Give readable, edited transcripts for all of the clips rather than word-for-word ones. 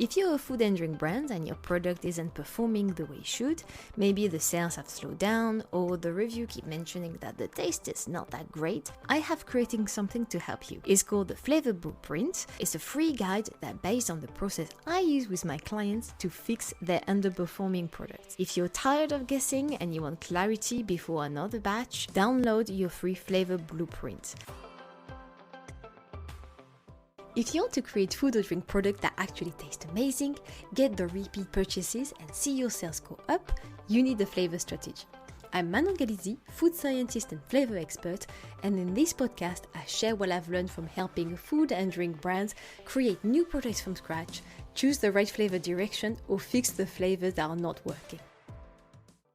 If you're a food and drink brand and your product isn't performing the way it should, maybe the sales have slowed down or the review keep mentioning that the taste is not that great, I have creating something to help you. It's called the Flavor Blueprint. It's a free guide that based on the process I use with my clients to fix their underperforming products. If you're tired of guessing and you want clarity before another batch, download your free Flavor Blueprint. If you want to create food or drink products that actually taste amazing, get the repeat purchases and see your sales go up, you need a flavor strategy. I'm Manon Galizzi, food scientist and flavor expert, and in this podcast I share what I've learned from helping food and drink brands create new products from scratch, choose the right flavor direction, or fix the flavors that are not working.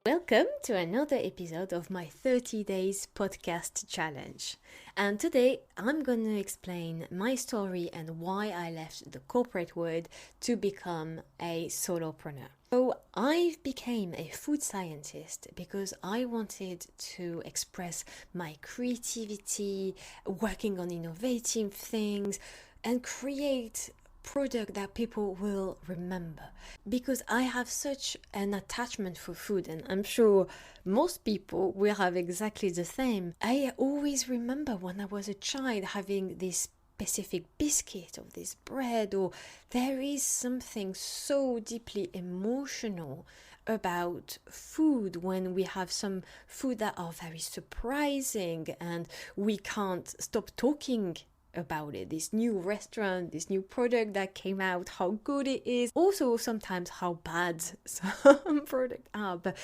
Welcome to another episode of my 30 days podcast challenge. And today I'm going to explain my story and why I left the corporate world to become a solopreneur. So I became a food scientist because I wanted to express my creativity, working on innovative things, and create product that people will remember, because I have such an attachment for food, and I'm sure most people will have exactly the same. I always remember when I was a child having this specific biscuit or this bread, or there is something so deeply emotional about food when we have some food that are very surprising and we can't stop talking about it, this new restaurant, this new product that came out, how good it is, also sometimes how bad some products are. But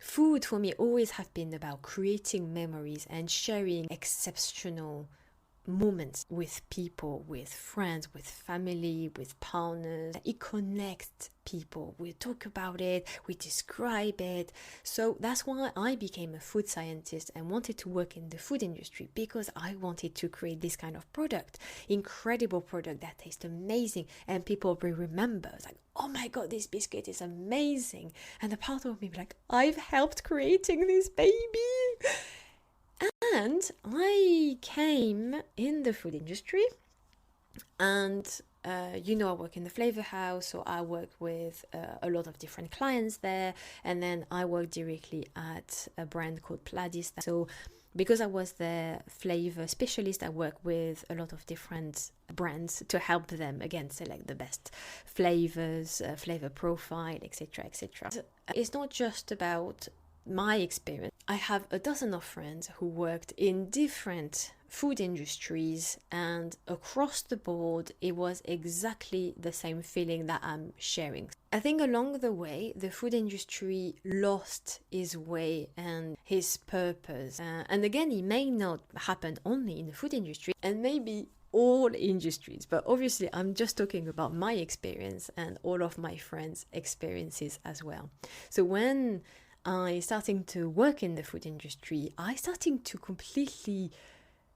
food for me always have been about creating memories and sharing exceptional moments with people, with friends, with family, with partners. It connects people. We talk about it, we describe it. So that's why I became a food scientist and wanted to work in the food industry, because I wanted to create this kind of product, incredible product that tastes amazing and people will remember. It's like, oh my God, this biscuit is amazing. And a part of me like, I've helped creating this baby. And I came in the food industry and I work in the flavor house, so I work with a lot of different clients there, and then I work directly at a brand called Pladis. So because I was the flavor specialist, I work with a lot of different brands to help them, again, select the best flavors, flavor profile, etc., etc. It's not just about my experience. I have a dozen of friends who worked in different food industries, and across the board it was exactly the same feeling that I'm sharing. I think along the way the food industry lost its way and his purpose, and again, it may not happen only in the food industry and maybe all industries, but obviously I'm just talking about my experience and all of my friends' experiences as well. So when I starting to work in the food industry, I starting to completely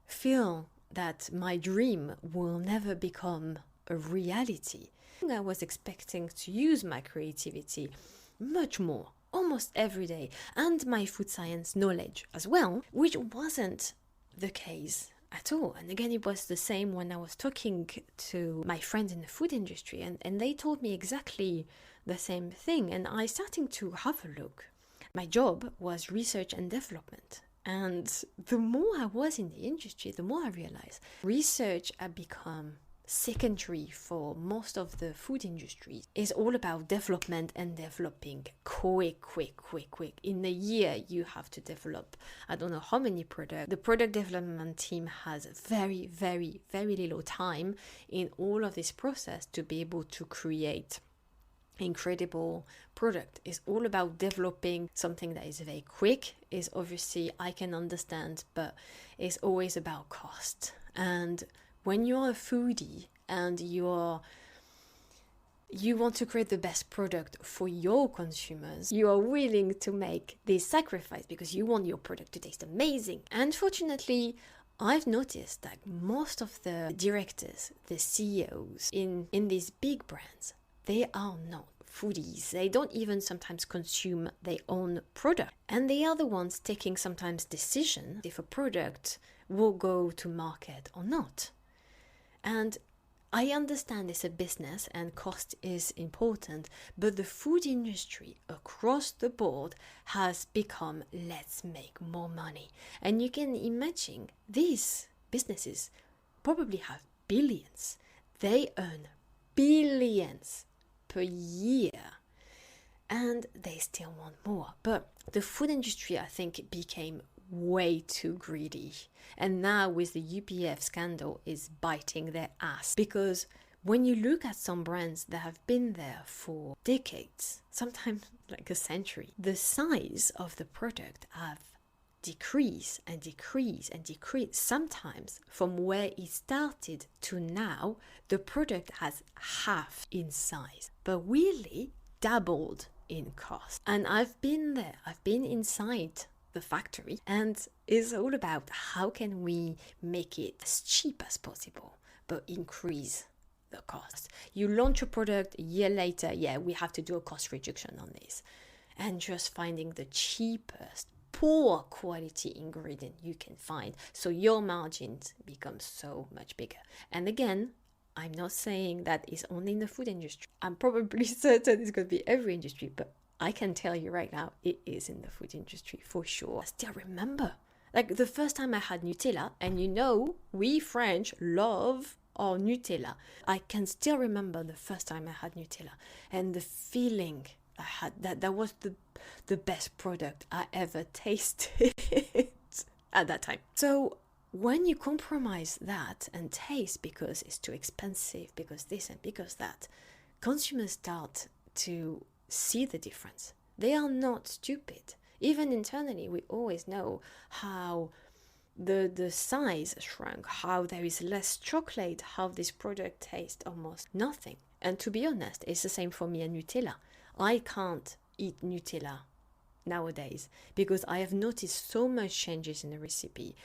feel that my dream will never become a reality. I was expecting to use my creativity much more, almost every day, and my food science knowledge as well, which wasn't the case at all. And again, it was the same when I was talking to my friends in the food industry, and they told me exactly the same thing. And I starting to have a look. My job was research and development. And the more I was in the industry, the more I realized research had become secondary for most of the food industry. It's all about development and developing quick. In a year, you have to develop, I don't know how many products. The product development team has very, very, very little time in all of this process to be able to create incredible product. Is all about developing something that is very quick. Is obviously I can understand, but it's always about cost. And when you're a foodie and you want to create the best product for your consumers, you are willing to make this sacrifice because you want your product to taste amazing. Unfortunately, I've noticed that most of the directors, the CEOs in these big brands, they are not foodies. They don't even sometimes consume their own product. And they are the ones taking sometimes decisions if a product will go to market or not. And I understand it's a business and cost is important, but the food industry across the board has become let's make more money. And you can imagine these businesses probably have billions. They earn billions per year and they still want more. But the food industry, I think, became way too greedy. And now with the UPF scandal is biting their ass. Because when you look at some brands that have been there for decades, sometimes like a century, the size of the product have decreased and decreased and decreased. Sometimes from where it started to now, the product has halved in size, but really doubled in cost. And I've been there, I've been inside the factory, and it's all about how can we make it as cheap as possible but increase the cost. You launch a product, a year later, we have to do a cost reduction on this, and just finding the cheapest poor quality ingredient you can find, so your margins become so much bigger. And again, I'm not saying that it's only in the food industry. I'm probably certain it's going to be every industry, but I can tell you right now, it is in the food industry for sure. I still remember, like the first time I had Nutella, and you know, we French love our Nutella. I can still remember the first time I had Nutella and the feeling I had that was the best product I ever tasted at that time. So when you compromise that and taste because it's too expensive, because this and because that, consumers start to see the difference. They are not stupid. Even internally, we always know how the size shrunk, how there is less chocolate, how this product tastes almost nothing. And to be honest, it's the same for me and Nutella. I can't eat Nutella nowadays because I have noticed so much changes in the recipe.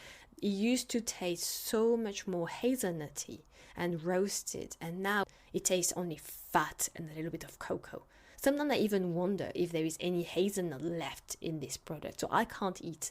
It used to taste so much more hazelnutty and roasted, and now it tastes only fat and a little bit of cocoa. Sometimes I even wonder if there is any hazelnut left in this product. So I can't eat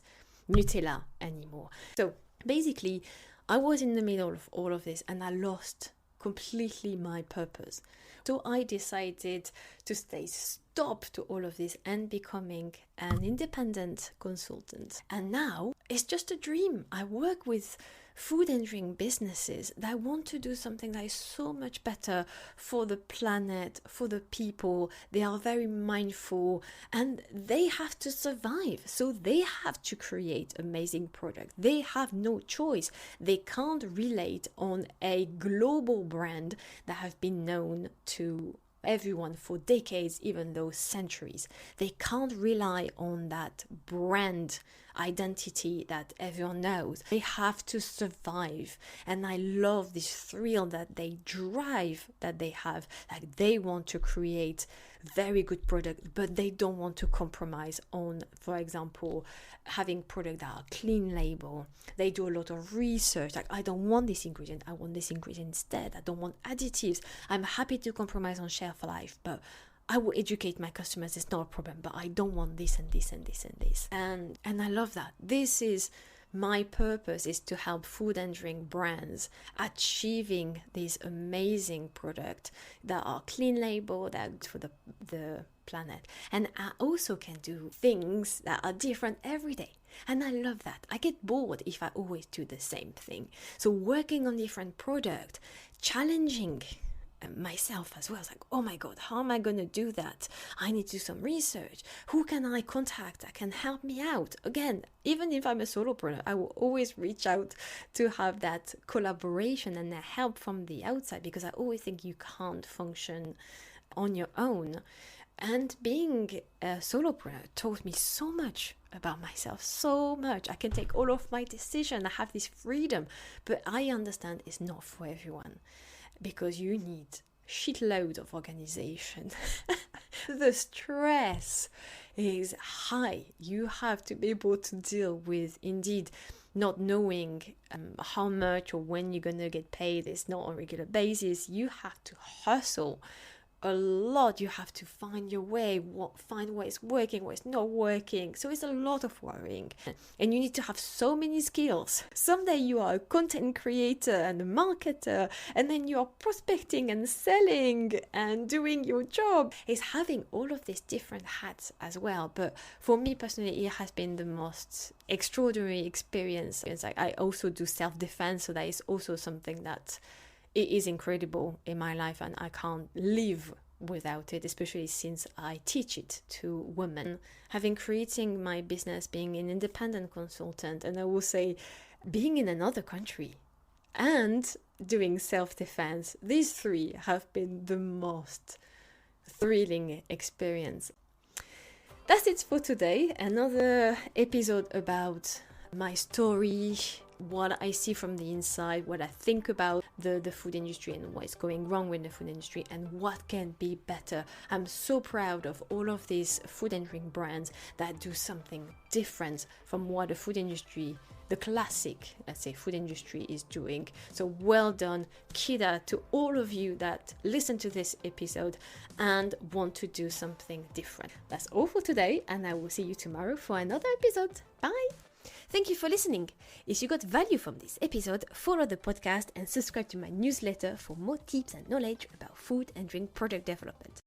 Nutella anymore. So basically, I was in the middle of all of this and I lost completely my purpose. So I decided to stop to all of this and becoming an independent consultant. And now it's just a dream. I work with food and drink businesses that want to do something that is so much better for the planet, for the people. They are very mindful and they have to survive. So they have to create amazing products. They have no choice. They can't relate on a global brand that have been known to everyone for decades, even though centuries. They can't rely on that brand identity that everyone knows. They have to survive. And I love this thrill that they drive, that they have. Like they want to create very good products, but they don't want to compromise on, for example, having products that are clean label. They do a lot of research. Like, I don't want this ingredient, I want this ingredient instead. I don't want additives. I'm happy to compromise on shelf life, but I will educate my customers, it's not a problem, but I don't want this and this and this and this. And I love that. This is my purpose, is to help food and drink brands achieving these amazing products that are clean label, that are good for the planet. And I also can do things that are different every day. And I love that. I get bored if I always do the same thing. So working on different products, challenging myself as well. It's like, oh my God, how am I going to do that? I need to do some research. Who can I contact that can help me out? Again, even if I'm a solopreneur, I will always reach out to have that collaboration and the help from the outside, because I always think you can't function on your own. And being a solopreneur taught me so much about myself, so much. I can take all of my decisions. I have this freedom, but I understand it's not for everyone, because you need shitload of organization. The stress is high. You have to be able to deal with, indeed, not knowing how much or when you're going to get paid. It's not on a regular basis. You have to hustle a lot. You have to find your way, find what is working, what is not working. So it's a lot of worrying. And you need to have so many skills. Someday you are a content creator and a marketer, and then you are prospecting and selling and doing your job. It's having all of these different hats as well. But for me personally, it has been the most extraordinary experience. It's like I also do self-defense, so that is also something that it is incredible in my life, and I can't live without it, especially since I teach it to women. Having creating my business, being an independent consultant, and I will say being in another country and doing self-defense, these three have been the most thrilling experience. That's it for today. Another episode about my story, what I see from the inside, what I think about the food industry and what is going wrong with the food industry and what can be better. I'm so proud of all of these food and drink brands that do something different from what the food industry, the classic, let's say, food industry is doing. So well done, Kida, to all of you that listen to this episode and want to do something different. That's all for today, and I will see you tomorrow for another episode. Bye! Thank you for listening. If you got value from this episode, follow the podcast and subscribe to my newsletter for more tips and knowledge about food and drink product development.